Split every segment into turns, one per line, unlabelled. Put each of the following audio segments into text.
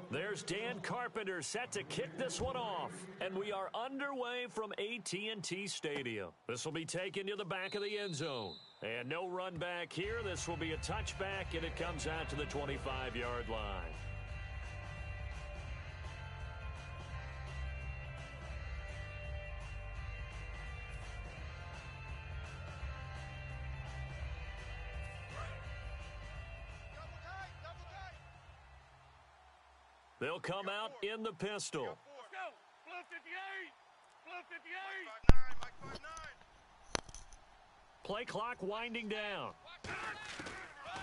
There's Dan Carpenter set to kick this one off. And we are underway from AT&T Stadium. This will be taken to the back of the end zone. And no run back here. This will be a touchback, and it comes out to the 25-yard line. They'll come out in the pistol.
Let's go. Blue 58. Blue 58.
Play clock winding down.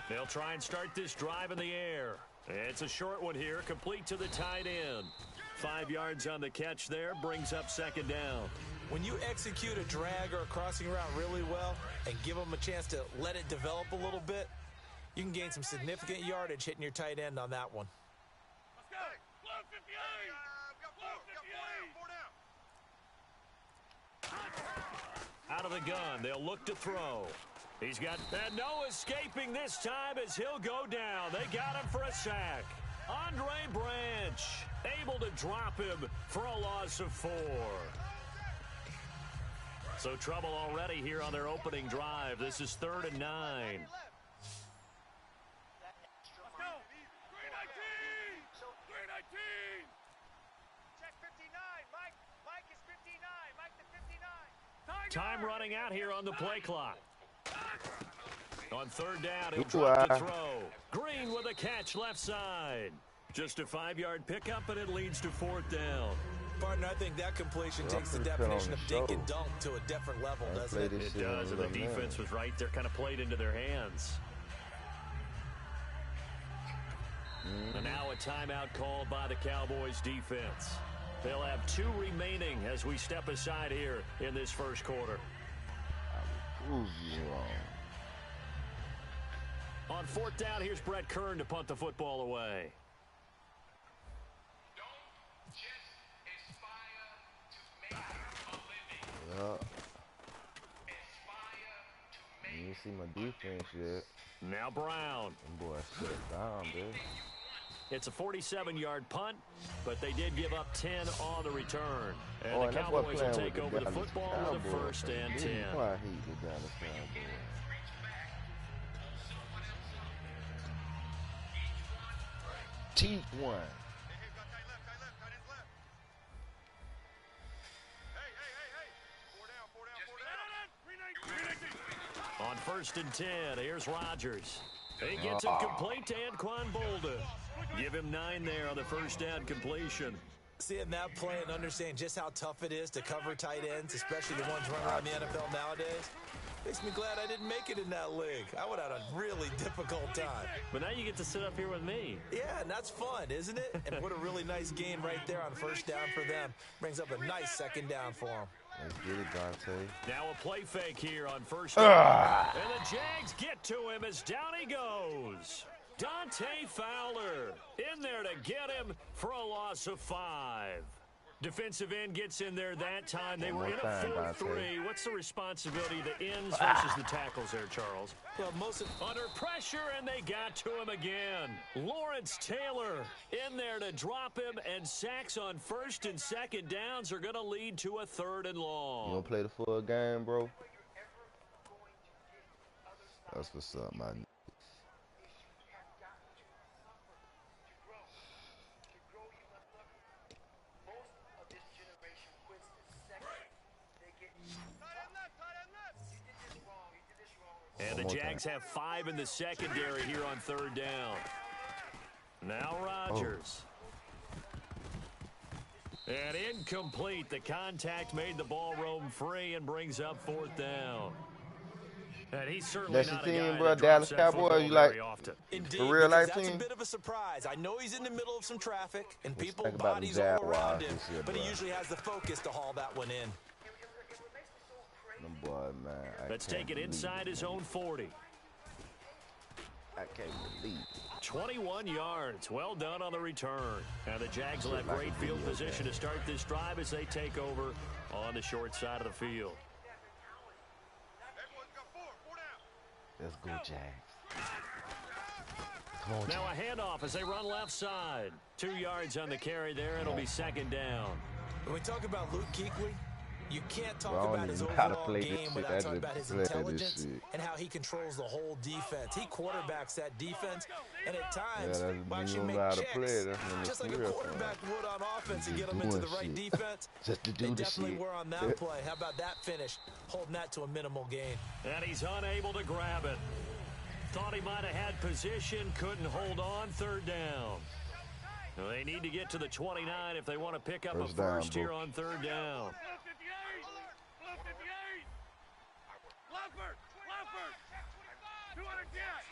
They'll try and start this drive in the air. It's a short one here, complete to the tight end. 5 yards on the catch there, brings up second down.
When you execute a drag or a crossing route really well and give them a chance to let it develop a little bit, you can gain some significant yardage hitting your tight end on that one.
Out of the gun, they'll look to throw. He's got no escaping this time as he'll go down. They got him for a sack. Andre Branch able to drop him for a loss of 4. So trouble already here on their opening drive. This is 3rd and 9.
Let's go. 319. 319. Check 59. Mike is 59. Mike to 59.
Time running out here on the play clock. On 3rd down, he'll drop to throw. Green with a catch left side. Just a 5-yard pickup, and it leads to 4th down.
Partner, I think that completion takes the definition of dink and dunk to a different level, doesn't it?
It does, and the defense was right there, kind of played into their hands. And now a timeout called by the Cowboys defense. They'll have 2 remaining as we step aside here in this first quarter. On 4th down, here's Brett Kern to punt the football away.
Don't just aspire to make a living. Aspire to make.
You see my defense yet.
Now Brown.
Them boys shut down, dude.
It's a 47-yard punt, but they did give up 10 on the return. And the Cowboys will take over the football with a 1st and 10.
Why he get down the Cowboys? T1.
On 1st and 10, here's Rodgers. He gets it complete to Anquan Bolden. Give him 9 there on the 1st down completion.
Seeing that play and understanding just how tough it is to cover tight ends, especially the ones running around the NFL nowadays, makes me glad I didn't make it in that league. I would have had a really difficult time.
But now you get to sit up here with me.
Yeah, and that's fun, isn't it? And what a really nice game right there on 1st down for them. Brings up a nice 2nd down for them.
Let's get it, Dante.
Now a play fake here on 1st down. And the Jags get to him as down he goes. Dante Fowler in there to get him for a loss of 5. Defensive end gets in there that time. They were in a 4-3. What's the responsibility of the ends versus the tackles there, Charles?
Well, most of
under pressure, and they got to him again. Lawrence Taylor in there to drop him, and sacks on 1st and 2nd downs are going to lead to a 3rd and long.
You gonna play the full game, bro? That's what's up, man.
And the Jags have 5 in the secondary here on 3rd down. Now Rodgers. And incomplete. The contact made the ball roam free and brings up 4th down. And he's certainly
that's
not
your
a
team,
guy
bro.
that
Dallas
drops that
Cowboys, you
very
like
often.
Indeed,
the real life
that's
team?
a bit of a surprise. I know he's in the middle of some traffic and people
think about
bodies
them
all around
Jaguars
him,
this year,
but
bro.
he usually has the focus to haul that one in.
Them boy, man.
Let's take it inside his own 40.
I can't believe it.
21 yards. Well done on the return. And the Jags will have great field position to start this drive as they take over on the short side of the field.
Let's go, Jags.
Now a handoff as they run left side. 2 yards on the carry there. It'll be second down.
When we talk about Luke Kuechly, you can't talk
Bro, I don't
about his
even know how to
overall
play this
game
shit.
without
I
talking
just
about his
play this
intelligence
shit.
and how he controls the whole defense. He quarterbacks that defense, and at times
Yeah,
will actually
you
make
know how to
checks,
play it. That's when it's
just like a
real
quarterback
fun.
would on offense and
Just
get them into the
doing
right
shit.
defense.
Just to
They
do the
definitely
shit.
were on that play. How about that finish? Holding that to a minimal gain.
And he's unable to grab it. Thought he might have had position, couldn't hold on. Third down. Well, they need to get to the 29 if they want to pick up
First
a
down,
first
bro.
here on third down.
Blue 58! Blue 58! Leopard! Leopard! 200 jet!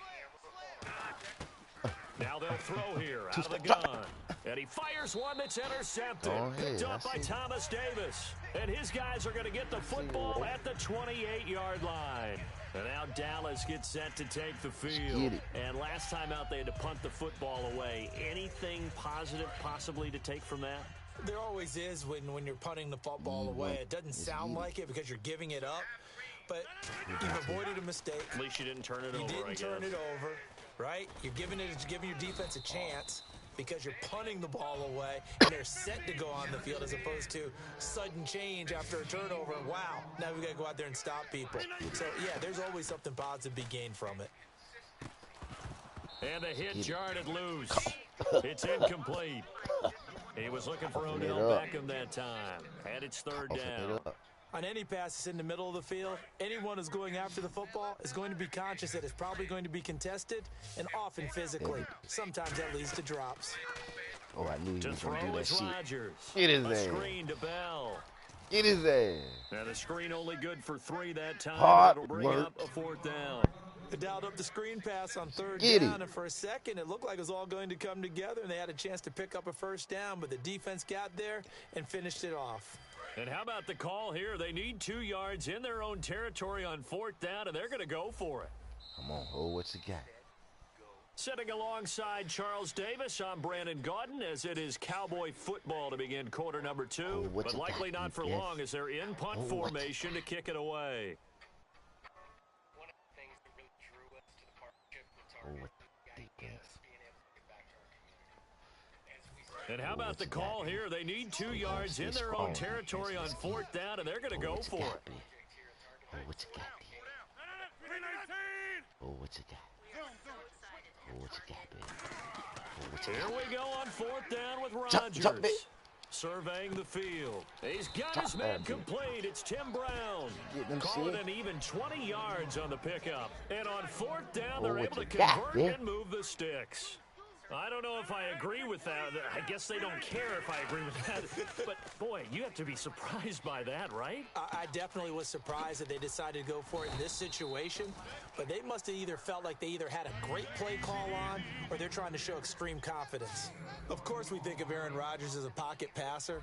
Now they'll throw here out of the gun. And he fires one that's intercepted.
Oh, hey,
Picked up
I
by
see.
Thomas Davis. And his guys are going to get the football at the 28-yard line. And now Dallas gets set to take the field.
Get it.
And last time out, they had to punt the football away. Anything positive possibly to take from that?
There always is when you're punting the football away. It doesn't sound like it because you're giving it up, but you've avoided a mistake.
At least you didn't turn it
You
over, I
didn't
guess.
turn it over, right? You're giving your defense a chance because you're punting the ball away and they're set to go on the field as opposed to sudden change after a turnover. Wow, now we've got to go out there and stop people. So, yeah, there's always something positive to be gained from it.
And the hit jarred it loose. It's incomplete. He was looking for Odell Beckham that time. And it's third down.
On any pass that's in the middle of the field, anyone who's going after the football is going to be conscious that it's probably going to be contested and often physically. Sometimes that leads to drops.
Oh, I knew he
To
was
throw
going to do that
is
shit.
Rodgers.
Get his
A
ass.
screen to Bell.
Get his ass.
Now the screen only good for 3 that time.
Hard
It'll bring
work.
up a fourth down.
They dialed up the screen pass on third
Get
down,
it.
and for a second, it looked like it was all going to come together, and they had a chance to pick up a first down, but the defense got there and finished it off.
And how about the call here? They need 2 yards in their own territory on fourth down, and they're going to go for it.
Come on, Ho, what you got?
Sitting alongside Charles Davis, I'm Brandon Gaudin, as it is Cowboy football to begin quarter number 2,
Oh, what
but
you
likely
got,
not for
yes.
long as they're in punt
Oh, what
formation to kick it away.
One of the things that really drew us to the partnership with
Oh,
Target
what
being
the
able to get back to our community. As we
And how about the call here? They need 2 yards in their own territory on fourth down, and they're going to go for it.
Oh, what you got, baby?
319!
Oh, what you got? Oh, what you got, baby? Oh, what you
Here
got?
we go on fourth down with
Jump, jump,
Rodgers.
baby.
Surveying the field. He's got
Jump,
his man
baby.
complete. It's Tim Brown.
Get them
Calling
shit.
an even 20 yards on the pickup. And on fourth down,
Oh,
they're
what
able to
you got,
convert
yeah?
and move the sticks. I don't know if I agree with that. I guess they don't care if I agree with that. But, boy, you have to be surprised by that, right?
I definitely was surprised that they decided to go for it in this situation, but they must have either felt like they either had a great play call on or they're trying to show extreme confidence. Of course, we think of Aaron Rodgers as a pocket passer,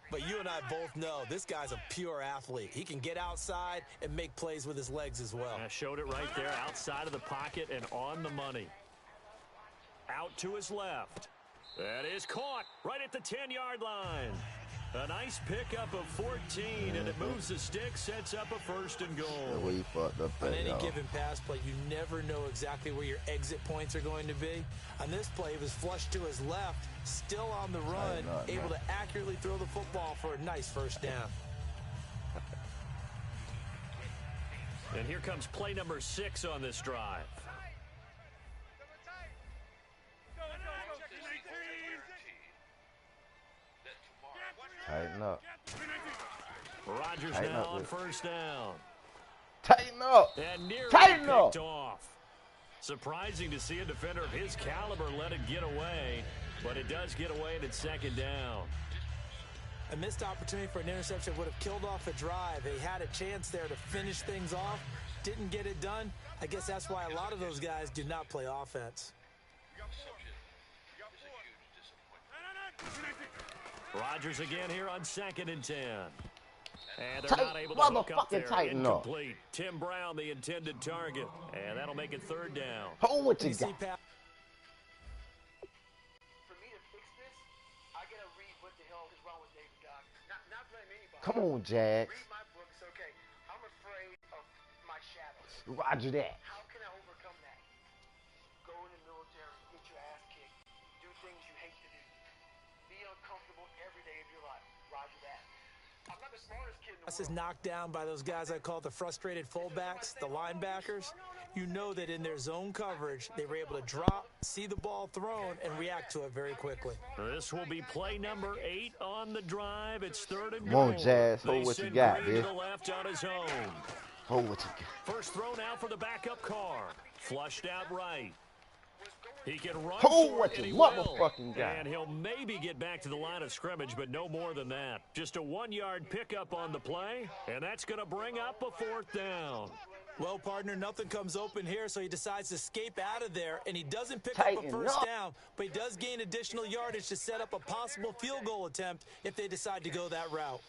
but you and I both know this guy's a pure athlete. He can get outside and make plays with his legs as well.
I showed it right there, outside of the pocket and on the money. Out to his left. That is caught right at the 10-yard line. A nice pickup of 14, and it moves the stick, sets up a first and
The
goal.
way you fucked up
On
that,
any
y'all.
given pass play, you never know exactly where your exit points are going to be. On this play, it was flushed to his left, still on the run,
not,
able
man.
to accurately throw the football for a nice first down.
And here comes play number 6 on this drive.
Go, go, go, 319!
Tighten up.
319!
Rodgers
Tighten
now
up,
on
Rick.
first down.
Tighten up.
And nearly
Tighten
picked
up.
off. Surprising to see a defender of his caliber let it get away, but it does get away and it's second down.
A missed opportunity for an interception would have killed off a drive. They had a chance there to finish things off, didn't get it done. I guess that's why a lot of those guys do not play offense.
Rodgers again here on 2nd and 10. And they're not able to hook up
Motherfucking
there.
tighten up.
Incomplete. Tim Brown, the intended target. And that'll make it third down.
Oh, what you
You see
got?
Pat
For me to fix this, I gotta read what the hell is wrong with David Doc. Not blame anybody.
Come on, Jax.
Read my book, it's okay. I'm afraid of my shadows.
Roger that.
How can I overcome that? Go in the military, get Roger that. I'm not the smartest kid in the
This is knocked down by those guys I call the frustrated fullbacks, the linebackers. You know that in their zone coverage, they were able to drop, see the ball thrown, and react to it very quickly.
This will be play number 8 on the drive. It's 3rd and
Come on,
goal.
Jazz.
They
Hold what you
send
got,
Green to
bitch.
the left on his own.
Hold what you got.
First throw now for the backup car. Flushed out right. He can run
Hold
for
what
it, and
you
he will.
motherfucking got.
And he'll maybe get back to the line of scrimmage, but no more than that. Just a 1-yard pickup on the play, and that's going to bring up a 4th down.
Well, partner, nothing comes open here, so he decides to escape out of there, and he doesn't pick up a
Tighten
first
up.
down, but he does gain additional yardage to set up a possible field goal attempt if they decide to go that route.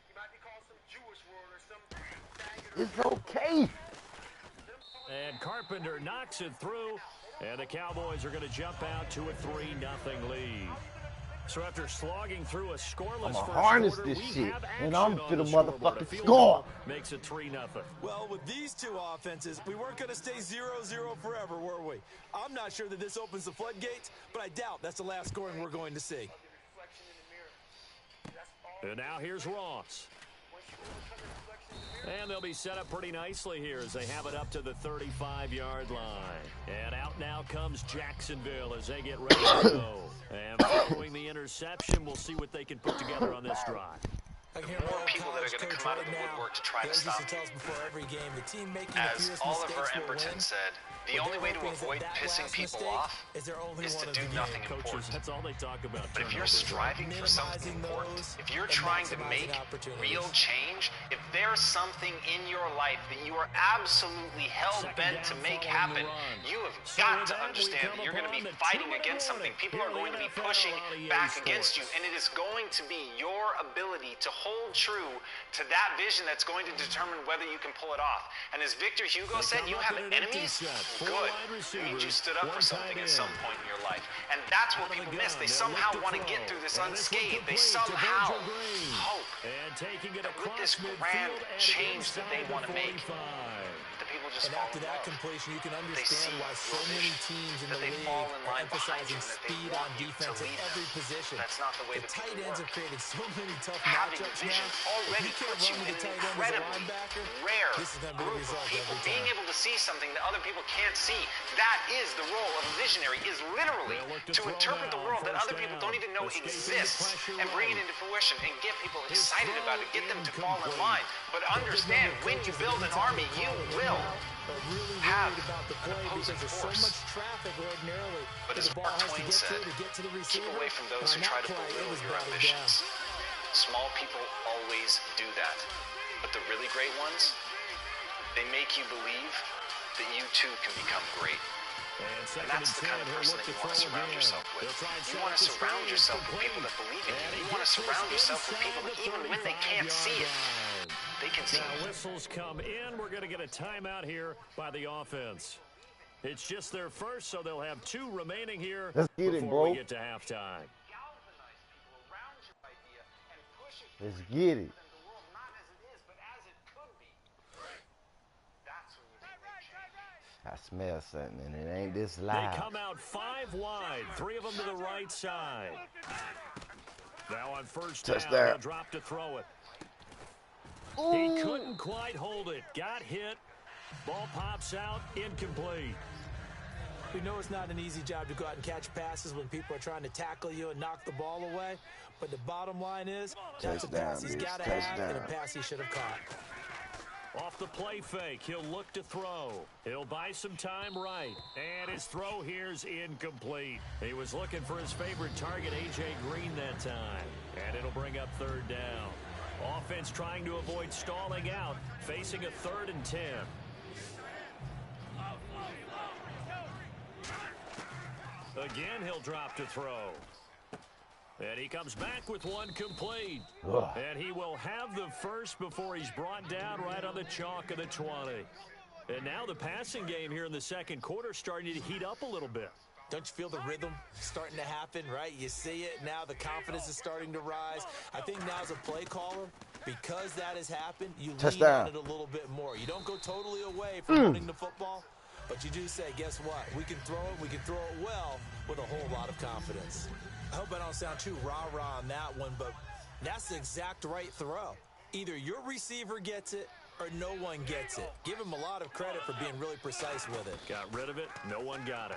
You might be called some Jewish word or some
It's okay.
And Carpenter knocks it through, and the Cowboys are going to jump out to a 3-0 lead. So after slogging through a scoreless
I'ma
first
harness
quarter,
this
we
shit,
have
and
action
I'm
on
finna
the scoreboard.
motherfucking
A field
score.
goal makes it 3-0.
Well, with these two offenses, we weren't going to stay 0-0 forever, were we? I'm not sure that this opens the floodgates, but I doubt that's the last scoring we're going to see.
reflection in the mirror. That's all.
And now here's Ross.
Once you overcome the reflection in the mirror,
And they'll be set up pretty nicely here as they have it up to the 35-yard line. And out now comes Jacksonville as they get ready to go. And following the interception, we'll see what they can put together on this drive.
I can hear
More
my old
people that are
college
gonna
coach
come out of
right
the
now.
woodwork to try to
He always used
stop
tell us before every game, the team making the
As
fewest
Oliver
mistakes will
Emberton
win.
said, the
What
only
they're
way to
hoping is that
avoid
that
pissing
last
people
mistake
off
is their only
is
one
to
of
do
the
nothing
game.
Coaches,
important.
that's all they talk about.
But if you're
turnovers, right?
striving for something
Minimizing
important,
those
if you're
and
trying to
maximizing
make
opportunities.
real change, if there's something in your life that you are absolutely hell-bent to make happen, you have got to understand that you're going to be fighting against something. People are going to be pushing back against you, and it is going to be your ability to hold true to that vision that's going to determine whether you can pull it off. And as Victor Hugo said, you have enemies? Good. It means you stood up for something at some point in your life. And that's what people miss. They somehow want to get through this unscathed. They somehow hope
And taking it
that with
across
this grand
midfield and
change that they
inside
want to
the
make,
45.
the people just
And
fall
after
in
that
love.
completion, you can
They see
understand why so
your
many
vision,
teams in
that
the
they
league
fall in
are
line behind
emphasizing
you, that they
speed
want
on
you to
defense at
lead
every
them.
position.
That's not the way
The
that
tight
people
ends
work.
have created so many tough
Having
matchups
vision
now.
already
If you can't
puts you
run
in
with the
an
tight end as a
incredibly
linebacker,
rare
this is going to be the
group of
result
people.
every
Being
time.
able to see something that other people can't see, that is the role of a visionary, is literally
They'll look to
to
throw
interpret the
now,
world that
first
other people
down.
don't even know
Escaping the
exists
pressure
and bring it
right.
into fruition and get people
His
excited
throw
about it, get them to fall in
incomplete.
line. But understand, when you build an army, you will
really
have
worried about the
an
play because
opposing
there's so
force.
much traffic ordinarily
But
that
as
the ball
Mark
has to
Twain
get
said,
to get to the
keep
receiver.
away from those
And
who
on
try
that
to
play, it
belittle
was
your
batted
ambitions.
down.
Small people always do that. But the really great ones, they make you believe that you too can become great. And that's the kind of person that you want to surround yourself with. You want to surround yourself with people that believe in you. You want to surround yourself with people that even when they can't see it, they can see
Now
it.
whistles come in. We're going to get a timeout here by the offense. It's just their first, so they'll have 2 remaining here
Let's get it,
before
bro.
we get to halftime.
Galvanize people around your idea and push it
Let's get it.
the world not as it is, but as it could be. That's when you can make change.
I smell something, and it ain't this
They
loud.
come out 5 wide, 3 of them to the right side. Now on first down,
Touchdown.
he'll drop to throw it. He couldn't quite hold it. Got hit. Ball pops out, incomplete.
We know it's not an easy job to go out and catch passes when people are trying to tackle you and knock the ball away. But the bottom line is, that's a pass
Touchdown,
he's
bitch.
got to have and a
Touchdown.
pass he should have caught.
Off the play fake, he'll look to throw. He'll buy some time right. And his throw here's incomplete. He was looking for his favorite target, A.J. Green, that time. And it'll bring up 3rd down. Offense trying to avoid stalling out, facing a 3rd and 10. Again, he'll drop to throw. And he comes back with 1 complete.
Ugh.
And he will have the first before he's brought down right on the chalk of the 20. And now the passing game here in the second quarter starting to heat up a little bit.
Don't you feel the rhythm starting to happen, right? You see it now, the confidence is starting to rise. I think now as a play caller, because that has happened, you lean
Touchdown.
on it a little bit more. You don't go totally away from running the football, but you do say, guess what? We can throw it well with a whole lot of confidence. I hope I don't sound too rah-rah on that one, but That's the exact right throw. Either your receiver gets it or no one gets it. Give him a lot of credit for being really precise with it.
Got rid of it. No one got it.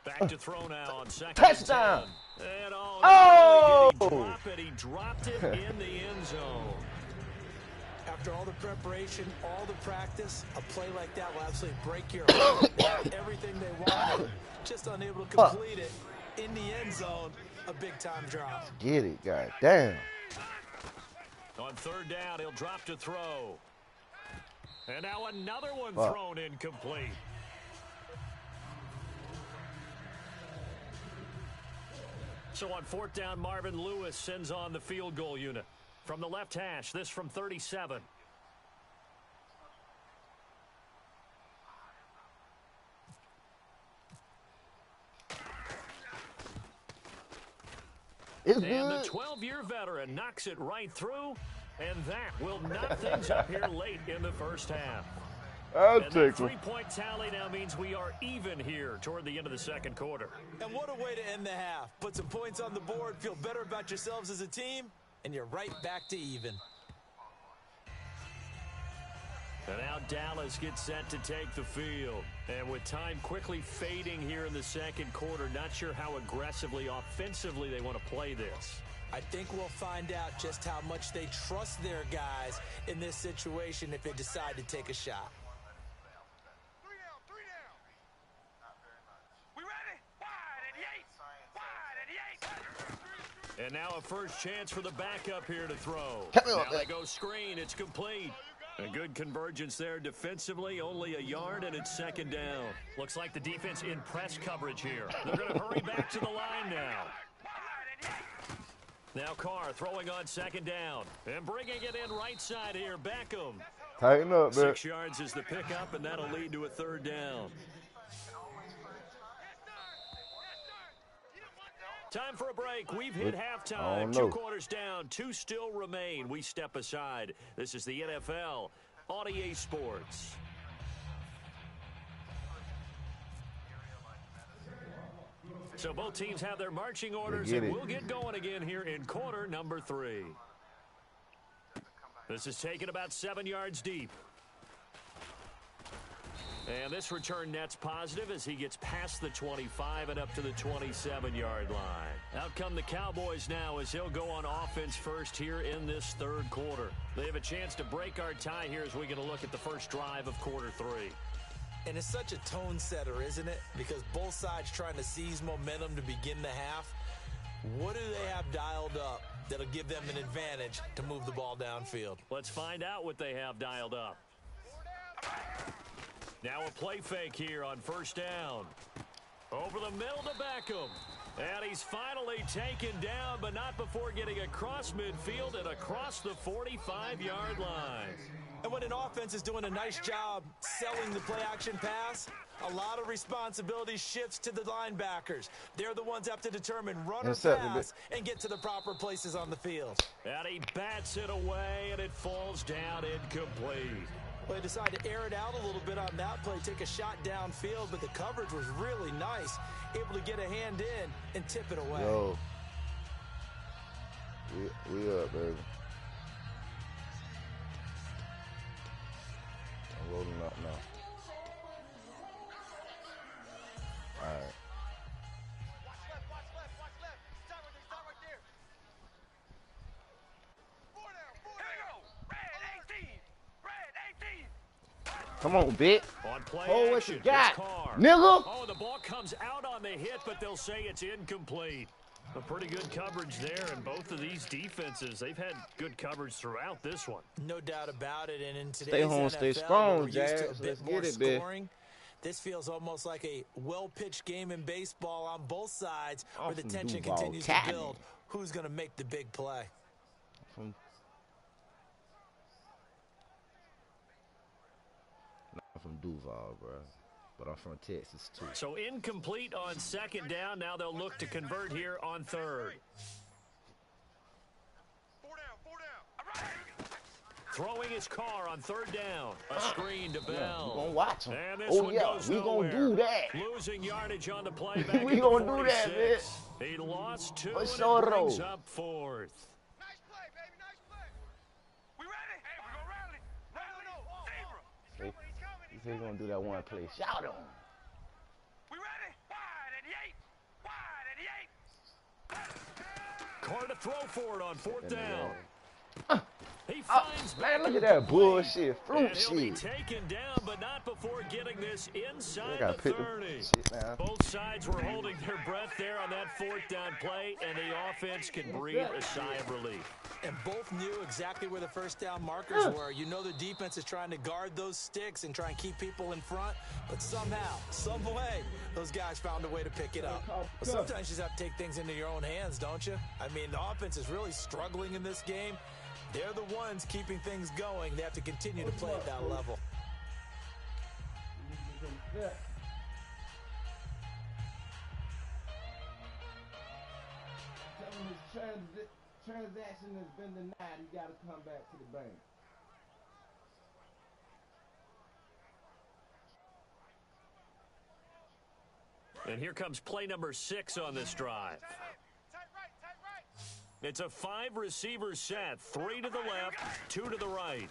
Back to throw now on second.
Touchdown.
And
Oh!
did he drop it? He dropped it in the end zone.
After all the preparation, all the practice, a play like that will absolutely break your heart. They had everything they wanted, just unable to complete it. In the end zone, a big-time drop.
Get it, god damn.
On third down, he'll drop to throw. And now another one thrown incomplete. So on fourth down, Marvin Lewis sends on the field goal unit. From the left hash, this from 37.
It's
And
good.
the 12-year veteran knocks it right through, and that will knock things up here late in the first half.
I'll
And that
take it.
three-point tally now means we are even here toward the end of the second quarter.
And what a way to end the half. Put some points on the board, feel better about yourselves as a team, and you're right back to even.
And now Dallas gets set to take the field. And with time quickly fading here in the second quarter, not sure how aggressively, offensively they want to play this.
I think we'll find out just how much they trust their guys in this situation if they decide to take a shot.
Three down. We ready? Wide at the 8. Wide at the 8.
And now a first chance for the backup here to throw.
Come on,
Now
man.
they go screen. It's complete. A good convergence there defensively, only a yard, and it's second down. Looks like the defense in press coverage here. They're going to hurry back to the line now. Now Carr throwing on second down. And bringing it in right side here, Beckham.
Tighten up, man.
6 yards is the pickup, and that'll lead to a third down. Time for a break. We've hit halftime. 2 quarters down. 2 still remain. We step aside. This is the NFL on EA Sports. So both teams have their marching orders, and we'll get going again here in quarter number 3. This is taken about 7 yards deep. And this return net's positive as he gets past the 25 and up to the 27-yard line. Out come the Cowboys now as he'll go on offense first here in this third quarter. They have a chance to break our tie here as we get a look at the first drive of quarter 3.
And it's such a tone setter, isn't it? Because both sides trying to seize momentum to begin the half. What do they have dialed up that'll give them an advantage to move the ball downfield?
Let's find out what they have dialed up. Now a play fake here on first down. Over the middle to Beckham. And he's finally taken down, but not before getting across midfield and across the 45-yard line.
And when an offense is doing a nice job selling the play-action pass, a lot of responsibility shifts to the linebackers. They're the ones that have to determine run or pass and get to the proper places on the field.
And he bats it away, and it falls down incomplete.
Well, they decided to air it out a little bit on that play, take a shot downfield, but the coverage was really nice. Able to get a hand in and tip it away.
Yo. We up, baby. I'm loading up now. All right.
Watch left. Start right there. 4 down. Here we go. Red 18.
Come on, bitch.
On play
Oh, what
action,
you got,
it's Carr.
nigga?
Oh, the ball comes out on the hit, but they'll say it's incomplete. A pretty good coverage there, and both of these defenses, they've had good coverage throughout this one.
No doubt about it, and in today's
Stay home,
NFL,
stay strong,
we're used to a
Jazz.
bit
Let's
more
get it, bitch.
scoring. This feels almost like a well-pitched game in baseball on both sides where the
Awesome
tension
Duval
continues to
Taddy.
build. Who's going to make the big play?
I'm from Duval, bro. But I'm from Texas, too.
So incomplete on second down. Now they'll look to convert here on third.
4 down.
Throwing his car on third down. A screen to
Yeah,
Bell.
we gonna watch him.
And this
Oh,
one
yeah,
goes
we
nowhere.
gonna do that.
Losing yardage on the play back
We
at the
gonna do that,
46. He lost 2
For
and
sure.
it brings up fourth.
He's gonna do that one play. Shout him.
We ready? Wide 88.
Carr to throw for it on fourth
In the
down.
wall.
He finds
Man,
back
look at that
incomplete.
bullshit. Fruit
And he'll be
shit.
taken down, but not before getting this inside
gotta
the
pick the
30.
shit now.
Both sides were holding their breath there on that fourth down play, and the offense can breathe a sigh of relief.
And both knew exactly where the first down markers were. You know the defense is trying to guard those sticks and try and keep people in front, but somehow, some way, those guys found a way to pick it up. But sometimes you just have to take things into your own hands, don't you? I mean, the offense is really struggling in this game. They're the ones keeping things going. They have to continue to play at that level.
Transaction has been denied. You got to come back to the bank.
And here comes play number 6 on this drive.
Tight right.
It's a 5-receiver set, 3 to the left, 2 to the right.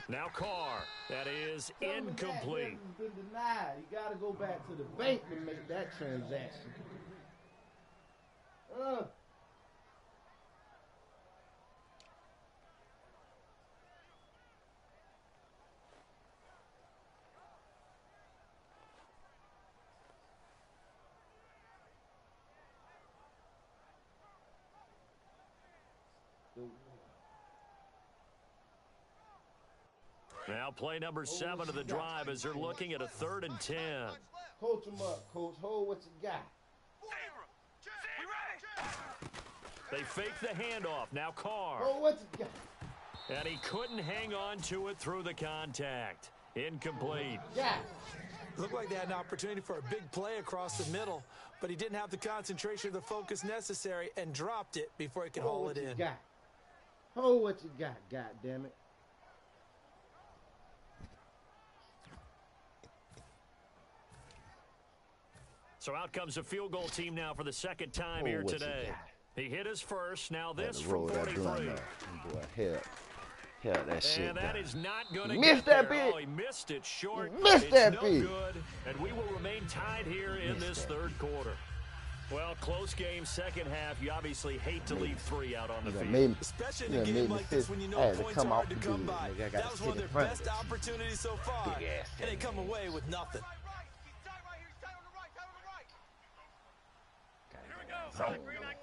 Now Carr, that is incomplete.
Has been denied. You got to go back to the bank to make that transaction.
Now play number 7 of the drive as they're looking at a 3rd and 10.
Coach him up, coach. Hold what you got.
We ready?
They fake the handoff. Now Carr.
Hold what you got.
And he couldn't hang on to it through the contact. Incomplete.
Yeah.
Looked like they had an opportunity for a big play across the middle, but he didn't have the concentration or the focus necessary and dropped it before he could haul it in.
Got. Hold what you got, goddammit.
So out comes a field goal team now for the second time here
what you
today.
got?
He hit his first. Now
Had
this
to
from
roll that
43.
blunt up. Boy, hell that shit
And that
down.
is not going to
Missed
get
that
there.
bit.
Oh, he missed it short.
You missed
It's
that
no
bit.
good, and we will remain tied here in this third quarter. Well, close game, second half. You obviously hate to leave 3 out on the field.
Especially in a game like this when you know points are hard to come by. That was one of their best opportunities so far, and they come away with nothing.
He's tight right here. He's tight on the right. Tight on the right. Here we go. 319.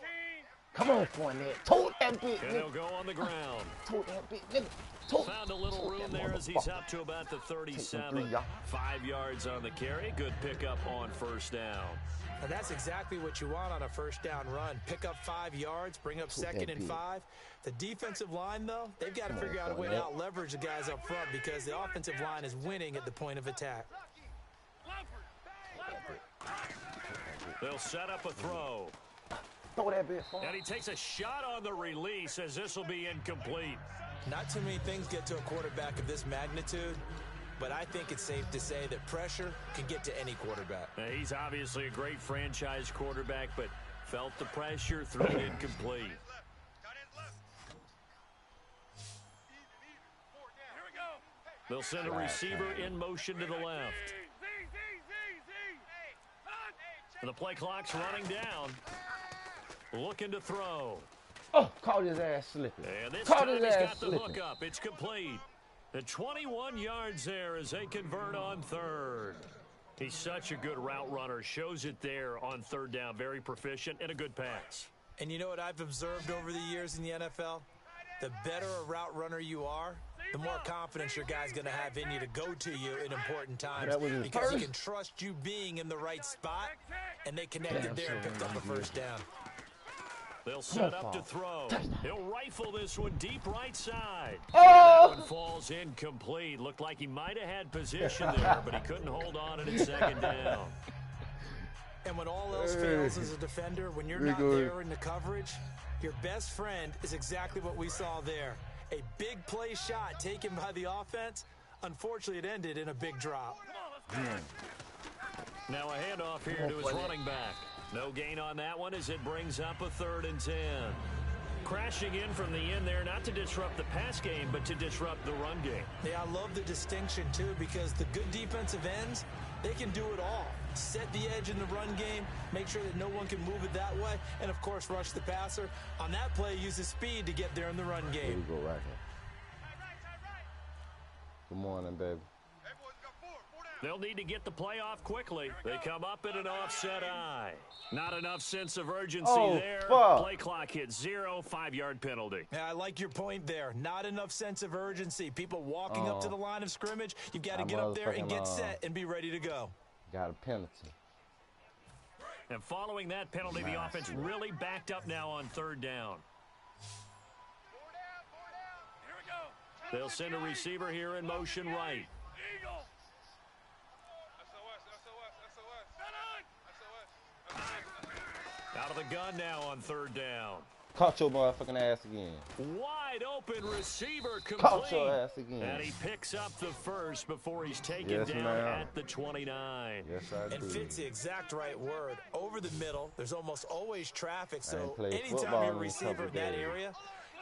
Come on, Fournette. Tote that bit,
And he'll
nigga.
go on the ground.
Tote that bit, nigga. Tote.
Found a little room there as he's up to about the 37. 5 yards on the carry. Good pickup on first down.
And that's exactly what you want on a first down run. Pick up 5 yards, bring up second and 5. The defensive line, though, they've got to figure out a way to out-leverage the guys up front because the offensive line is winning at the point of attack.
They'll set up a throw.
Throw that bit, Fournette.
And he takes a shot on the release as this will be incomplete.
Not too many things get to a quarterback of this magnitude, but I think it's safe to say that pressure can get to any quarterback.
Now, he's obviously a great franchise quarterback, but felt the pressure, threw it incomplete. They'll send a receiver in motion to the left. And the play clock's running down. Looking to throw.
Oh, caught his ass slipping.
And this
Caught
time
his
he's
ass
got the
slipping.
hook up. It's complete. The 21 yards there as they convert on third. He's such a good route runner. Shows it there on third down. Very proficient and a good pass.
And you know what I've observed over the years in the NFL? The better a route runner you are, the more confidence your guy's going to have in you to go to you in important times
That was his
because he
first?
can trust you being in the right spot, and they connected there and picked up a first down.
They'll set up to throw. He'll rifle this one deep right side.
Oh!
That one falls incomplete. Looked like he might have had position there, but he couldn't hold on to it at second down.
And when all else fails as a defender, when you're not there in the coverage, your best friend is exactly what we saw there. A big play shot taken by the offense. Unfortunately, it ended in a big drop.
Now a handoff here to his running back. No gain on that one as it brings up a 3rd and 10. crashing in from the end there, not to disrupt the pass game, but to disrupt the run game.
Yeah, I love the distinction, too, because the good defensive ends, they can do it all. Set the edge in the run game, make sure that no one can move it that way, and, of course, rush the passer. On that play, use his speed to get there in the run game.
Here we go right here. Good morning, baby.
They'll need to get the play off quickly. They come up in an offset eye. Not enough sense of urgency there.
Fuck.
Play clock hits 0, 5-yard penalty.
Yeah, I like your point there. Not enough sense of urgency. People walking up to the line of scrimmage, you've got to get up there and get set and be ready to go.
Got a penalty.
And following that penalty, the offense really backed up now on 3rd down. They'll send a receiver here in motion right. Out of the gun now on 3rd down.
Caught your motherfucking ass again.
Wide open receiver complete.
Caught your ass again.
And he picks up the first before he's taken down at the 29.
Yes, I do.
And fits the exact right word. Over the middle, there's almost always traffic, so
played
anytime
football
you're a
in a
receiver
couple
in that
days.
area,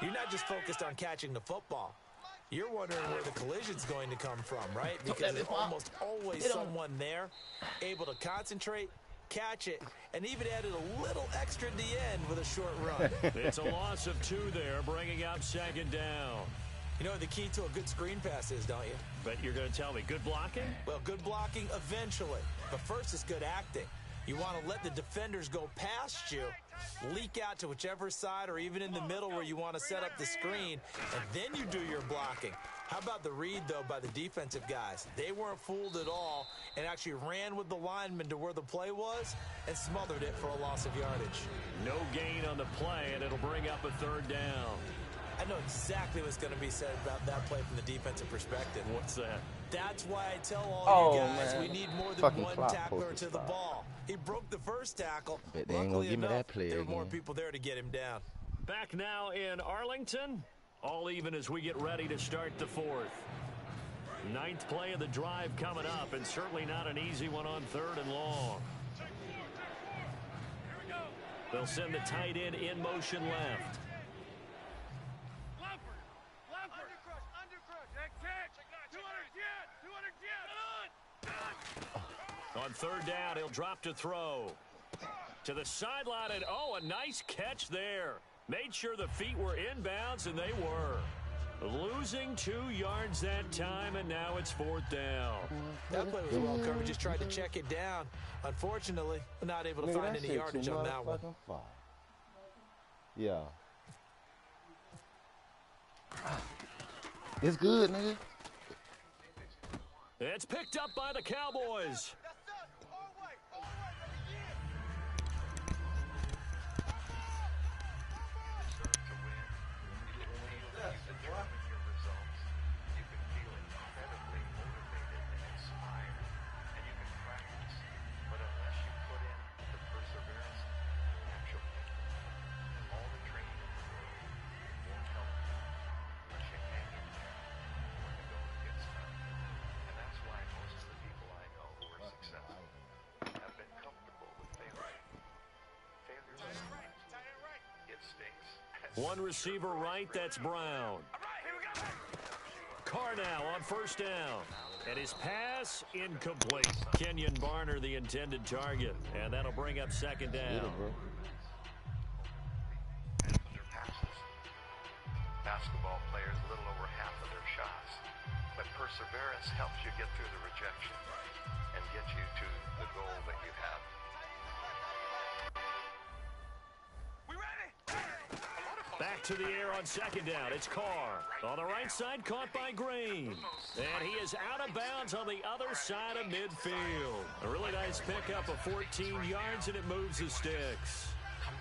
you're not just focused on catching the football. You're wondering where the collision's going to come from, right? Because there's almost always someone there able to concentrate, catch it, and even added a little extra at the end with a short run.
It's a loss of 2 there, bringing up 2nd down.
You know what the key to a good screen pass is, don't you?
But you're going to tell me, good blocking?
Well, good blocking eventually. But first is good acting. You want to let the defenders go past you, leak out to whichever side or even in the middle where you want to set up the screen, and then you do your blocking. How about the read, though, by the defensive guys? They weren't fooled at all and actually ran with the lineman to where the play was and smothered it for a loss of yardage.
No gain on the play, and it'll bring up a 3rd down.
I know exactly what's going to be said about that play from the defensive perspective.
What's that?
That's why I tell all you guys
man.
we need more than
Fucking
one
clock
tackler
post
to the
stop.
ball. He broke the first tackle.
Bet they ain't gonna
Luckily
give me
enough,
that play
there were more
again.
people there to get him down.
Back now in Arlington. All even as we get ready to start the 4th. 9th play of the drive coming up, and certainly not an easy one on 3rd and long. They'll send the tight end in motion left. On 3rd down, he'll drop to throw. To the sideline, and a nice catch there. Made sure the feet were inbounds, and they were. Losing 2 yards that time, and now it's 4th down.
That play was well covered. Just tried to check it down. Unfortunately, not able to find any yardage on that one.
Yeah. It's good, nigga.
It's picked up by the Cowboys. One receiver right, that's Brown. Carr now on 1st down. And his pass incomplete. Kenyon Barner the intended target. And that'll bring up 2nd down.
Basketball players, a little over half of their shots. But perseverance helps you get through the rejection and get you to the goal that you have.
Back to the air on 2nd down. It's Carr. On the right side, caught by Green. And he is out of bounds on the other side of midfield. A really nice pickup of 14 yards, and it moves the sticks.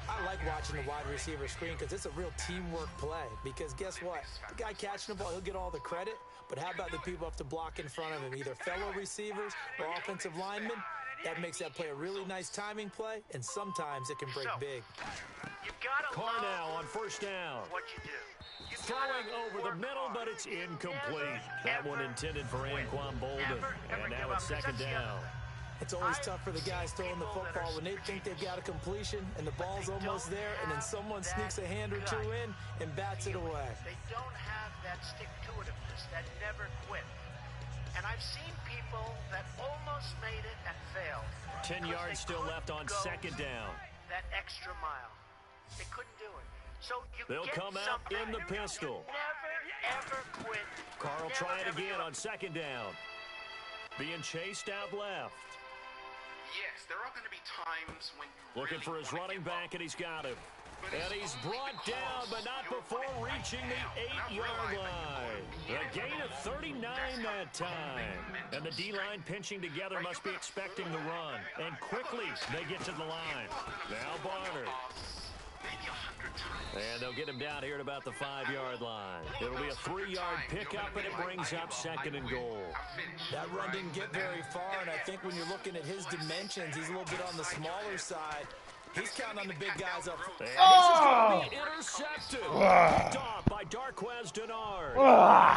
I like watching the wide receiver screen because it's a real teamwork play. Because guess what? The guy catching the ball, he'll get all the credit. But how about the people have to block in front of him, either fellow receivers or offensive linemen? That makes that play a really nice timing play, and sometimes it can break big.
You gotta
Carr now on 1st down.
what you do.
Throwing over the middle, but it's incomplete. That one intended for Anquan Bolden. And now it's 2nd down.
It's always tough for the guys throwing the football when they think they've got a completion and the ball's almost there, and then someone sneaks a hand or two in and bats it away.
They don't have that stick-to-itiveness, that never quit. And I've seen people that almost made it and failed.
10 yards still left on second down.
That extra mile. They couldn't do it. So
They'll come out in the pistol.
Never, ever quit.
Carl try it again on second down. Being chased out left.
Yes, there are going to be times when you
Looking for his running back, and he's got him. And he's brought down, but not before reaching the 8-yard line. A gain of 39 that time. And the D-line pinching together must be expecting the run. And quickly, they get to the line. Now Barner. And they'll get him down here at about the 5-yard line. It'll be a 3-yard pickup, and it brings up second and goal.
That run didn't get very far, and I think when you're looking at his dimensions, he's a little bit on the smaller side. He's counting on the big guys up.
And this is going to be intercepted. Picked off by Darquez Denard.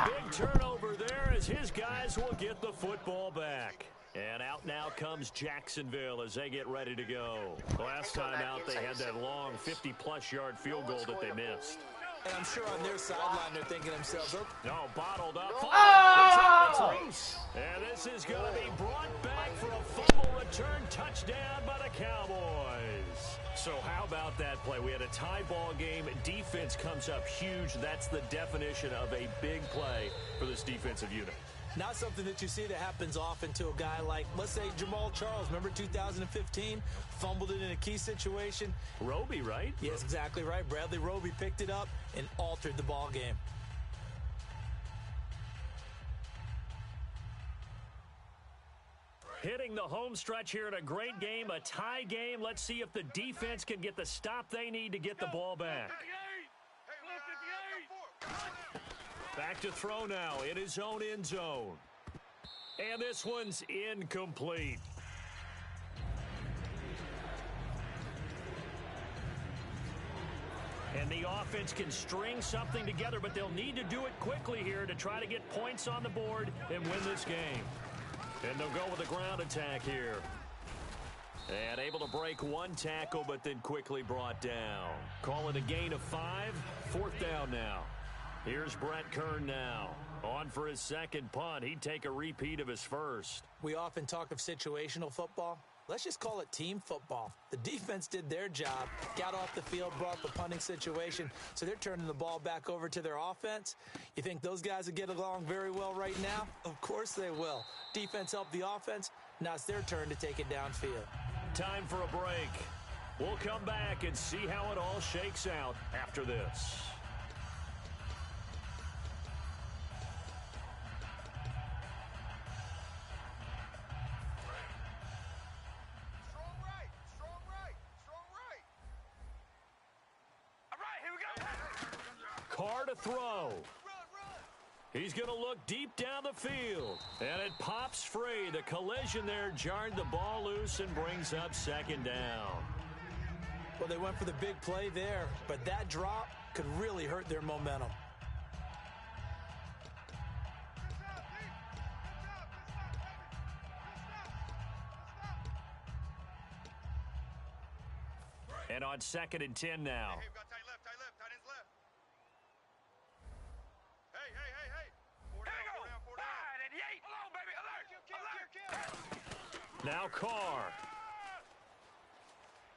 Big turnover there as his guys will get the football back. And out now comes Jacksonville as they get ready to go. Last time out, they had that long 50-plus yard field goal that they missed.
And I'm sure on their sideline, they're thinking to themselves, oh.
No, bottled up. It's loose. And this is going to be brought back for a fumble return touchdown by the Cowboys. So how about that play? We had a tie ball game. Defense comes up huge. That's the definition of a big play for this defensive unit.
Not something that you see that happens often to a guy like, let's say, Jamal Charles. Remember 2015? Fumbled it in a key situation.
Roby, right?
Yes, exactly right. Bradley Roby picked it up and altered the ball game.
Hitting the home stretch here in a great game, a tie game. Let's see if the defense can get the stop they need to get the ball back. Back to throw now in his own end zone. And this one's incomplete. And the offense can string something together, but they'll need to do it quickly here to try to get points on the board and win this game. And they'll go with a ground attack here. And able to break one tackle, but then quickly brought down. Call it a gain of 5. 4th down now. Here's Brett Kern now. On for his second punt. He'd take a repeat of his first.
We often talk of situational football. Let's just call it team football. The defense did their job, got off the field, brought the punting situation, so they're turning the ball back over to their offense. You think those guys will get along very well right now? Of course they will. Defense helped the offense. Now it's their turn to take it downfield.
Time for a break. We'll come back and see how it all shakes out after this. Carr to throw. He's going to look deep down the field. And it pops free. The collision there jarred the ball loose and brings up second down.
Well, they went for the big play there, but that drop could really hurt their momentum.
And on 2nd and 10 now.
Hey, we got tight left, tight ends left. Hey. 4 down, 4 down.
Now Carr.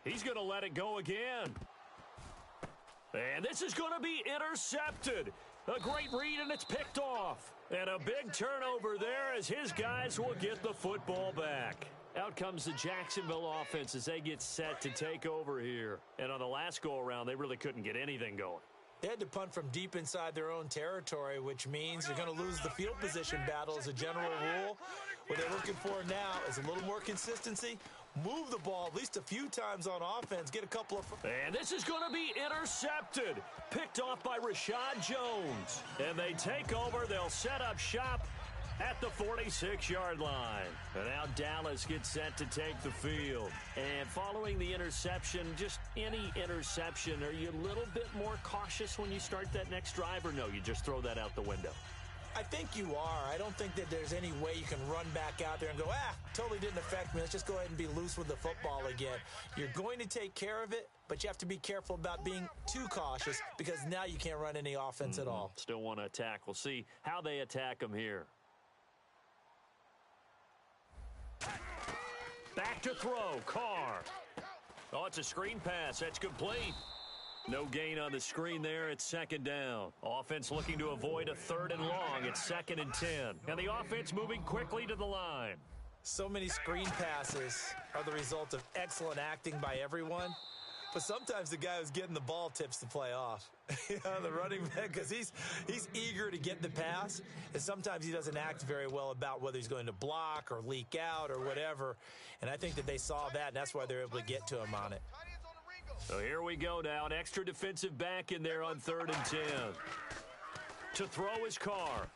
He's going to let it go again. And this is going to be intercepted. A great read, and it's picked off. And a big turnover there as his guys will get the football back. Out comes the Jacksonville offense as they get set to take over here. And on the last go-around, they really couldn't get anything going.
They had to punt from deep inside their own territory, which means they're going to lose the field position battle as a general rule. What they're looking for now is a little more consistency. Move the ball at least a few times on offense. Get a couple of...
And this is going to be intercepted. Picked off by Rashad Jones. And they take over. They'll set up shop at the 46-yard line. And now Dallas gets set to take the field. And following the interception, just any interception, are you a little bit more cautious when you start that next drive, or no, you just throw that out the window?
I think you are. I don't think that there's any way you can run back out there and go, totally didn't affect me. Let's just go ahead and be loose with the football again. You're going to take care of it, but you have to be careful about being too cautious because now you can't run any offense at all.
Still want to attack. We'll see how they attack them here. Back to throw. Carr. Oh, it's a screen pass. That's complete. No gain on the screen there. It's second down. Offense looking to avoid a 3rd and long. It's 2nd and 10. And the offense moving quickly to the line.
So many screen passes are the result of excellent acting by everyone. But sometimes the guy who's getting the ball tips the play off. The running back, because he's eager to get the pass. And sometimes he doesn't act very well about whether he's going to block or leak out or whatever. And I think that they saw that, and that's why they're able to get to him on it.
So here we go now. An extra defensive back in there on 3rd and 10. To throw his Carr.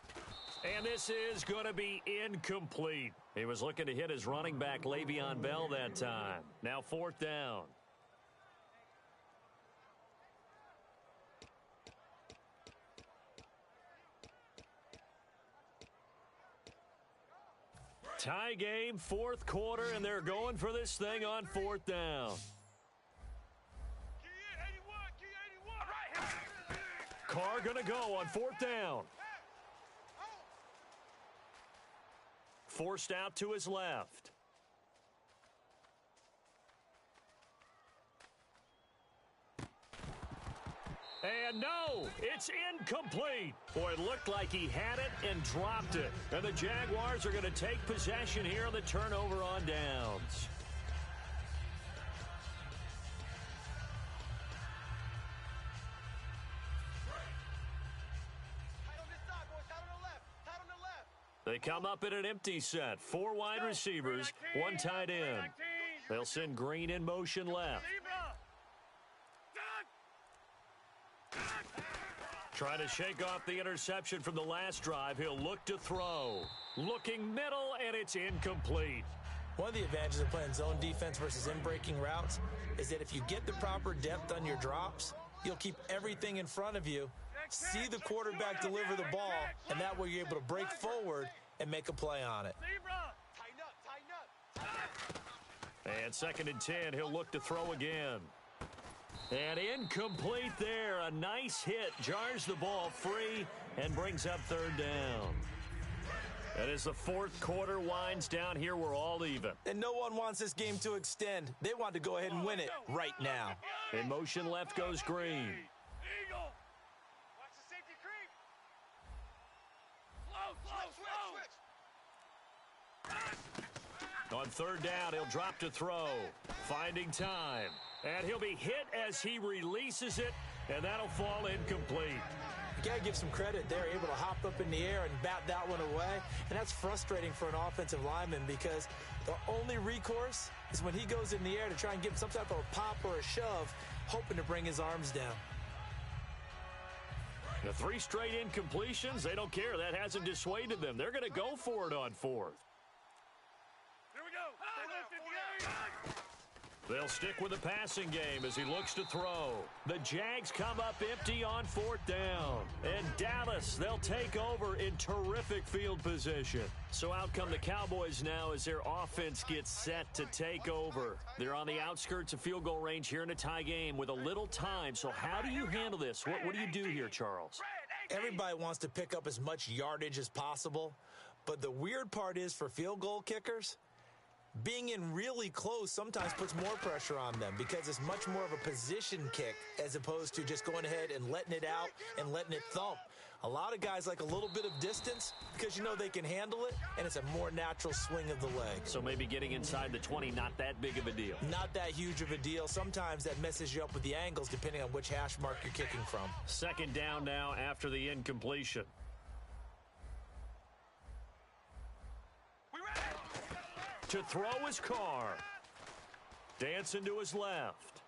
And this is going to be incomplete. He was looking to hit his running back, Le'Veon Bell, that time. Now 4th down. Tie game, 4th quarter, and they're going for this thing on 4th down. Carr going to go on 4th down. Forced out to his left. And no, it's incomplete. Boy, it looked like he had it and dropped it. And the Jaguars are going to take possession here on the turnover on downs. They come up in an empty set. 4 wide receivers, 1 tight end. They'll send Green in motion left. Trying to shake off the interception from the last drive. He'll look to throw. Looking middle, and it's incomplete.
One of the advantages of playing zone defense versus in-breaking routes is that if you get the proper depth on your drops, you'll keep everything in front of you, see the quarterback deliver the ball, and that way you're able to break forward and make a play on it.
And 2nd and 10, he'll look to throw again. And incomplete there. A nice hit. Jars the ball free and brings up 3rd down. And as the 4th quarter winds down here, we're all even.
And no one wants this game to extend. They want to go ahead and win it right now.
In motion left goes Green.
Watch the safety creep. Slow.
On 3rd down, he'll drop to throw. Finding time. And he'll be hit as he releases it, and that'll fall incomplete.
You got to give some credit. They're able to hop up in the air and bat that one away, and that's frustrating for an offensive lineman because the only recourse is when he goes in the air to try and give some type of a pop or a shove, hoping to bring his arms down.
The 3 straight incompletions, they don't care. That hasn't dissuaded them. They're going to go for it on 4th.
Here we go.
They'll stick with the passing game as he looks to throw. The Jags come up empty on 4th down. And Dallas, they'll take over in terrific field position. So out come the Cowboys now as their offense gets set to take over. They're on the outskirts of field goal range here in a tie game with a little time. So how do you handle this? What do you do here, Charles?
Everybody wants to pick up as much yardage as possible. But the weird part is for field goal kickers, being in really close sometimes puts more pressure on them because it's much more of a position kick as opposed to just going ahead and letting it out and letting it thump. A lot of guys like a little bit of distance because you know they can handle it, and it's a more natural swing of the leg.
So maybe getting inside the 20, not that big of a deal.
Not that huge of a deal. Sometimes that messes you up with the angles depending on which hash mark you're kicking from.
2nd down now after the incompletion. To throw his Carr. Dancing to his left.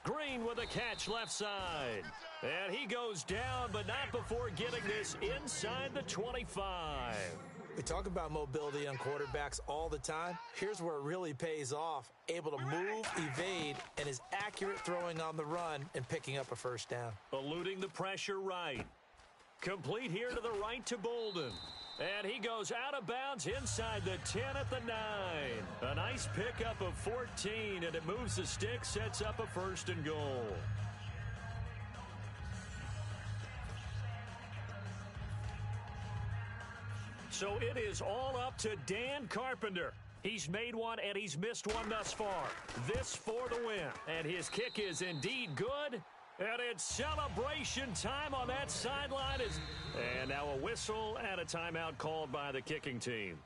Green with a catch left side. And he goes down, but not before getting this inside the 25.
We talk about mobility on quarterbacks all the time. Here's where it really pays off. Able to move, evade, and is accurate accurate throwing on the run and picking up a first down.
Eluding the pressure right. Complete here to the right to Bolden. And he goes out of bounds inside the 10 at the 9. A nice pickup of 14, and it moves the stick, sets up a 1st and goal. So it is all up to Dan Carpenter. He's made one, and he's missed one thus far. This for the win. And his kick is indeed good. And it's celebration time on that sideline. And now a whistle and a timeout called by the kicking team.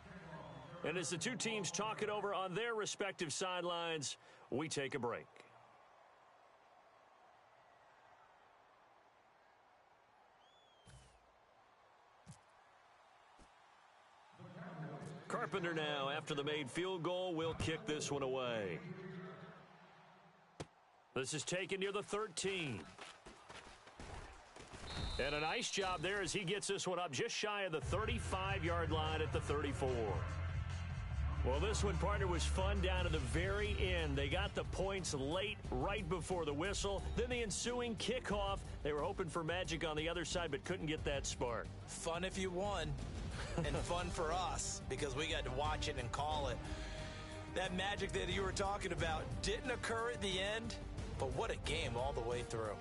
And as the two teams talk it over on their respective sidelines, we take a break. Carpenter now, after the made field goal, will kick this one away. This is taken near the 13. And a nice job there as he gets this one up just shy of the 35-yard line at the 34. Well, this one, partner, was fun down to the very end. They got the points late, right before the whistle. Then the ensuing kickoff. They were hoping for magic on the other side, but couldn't get that spark.
Fun if you won, and fun for us, because we got to watch it and call it. That magic that you were talking about didn't occur at the end. But what a game all the way through.